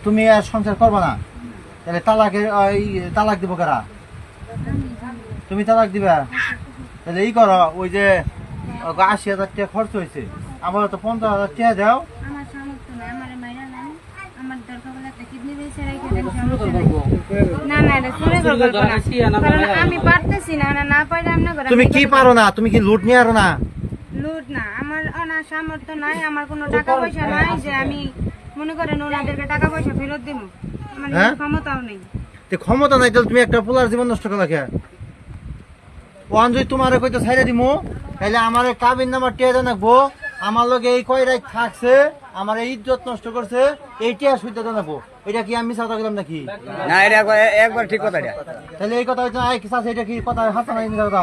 তুমি আর সংসার করবা না, তাহলে তালাক দিব কারা? তুমি তালাক দিবা? তাহলে ই করো, ওই যে 80,000 টাকা খরচ হয়েছে, আমার তো 50,000 টাকা দাও। আমার সামর্থ্য নাই, আমার মাইরা নাই, আমার দরকার হলে একটা কিডনি বেঁচে রেখে দেন, সমস্যা নাই। না না, এটা চুরি করবো না, কারণ আমি পারতেছি না, না পারলে আমি না করি। তুমি কি পারো না? তুমি কি লুট নিয়ে আরো না? লুট না, আমার না সামর্থ্য নাই, আমার কোনো টাকা পয়সা নাই যে আমি মনে করেন ওনাদেরকে টাকা পয়সা ফেরত দিব, আমার ক্ষমতাও নেই। ক্ষমতা নাই, তাহলে তুমি একটা পোলার জীবন নষ্ট করলা কে? ওয়ান যদি তোমার কইতো ছাইড়া দিমু, তাহলে আমার কাবিন নাম্বার টিয়া নাকবো, আমার লগে এই কয় রাত থাকছে, আমার এই ইজ্জত নষ্ট করছে, এইটা সুইতে জানাবো। এটা কি আমি মিছা কথা বললাম নাকি? না, এটা একবার ঠিক কথা। এটা তাহলে এই কথা হচ্ছে আই কিসা, এটা কি কথা হাসা নাই মিছা কথা?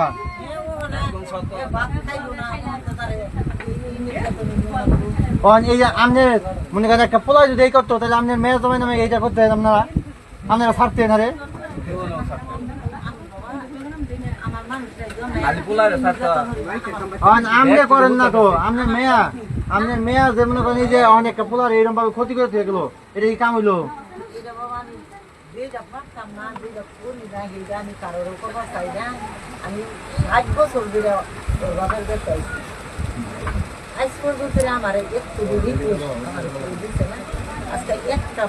এই যে আপনি মনে করেন একটা পোলা যদি এই করতো, তাহলে আপনার মেয়ে জমাই নামে এইটা করতে আপনারা ছাড়তেন না রে? আপনি করেন না তো, আপনার মেয়া যে মনে করেন এই যে অনেকটা পোলার এরকম ভাবে ক্ষতি করে দিয়ে গেলো, এটা কি কাম হইলো? আমি 60 বছর ধরে আজ পর্যন্ত আমার একটু দিচ্ছে না, আজকে একটা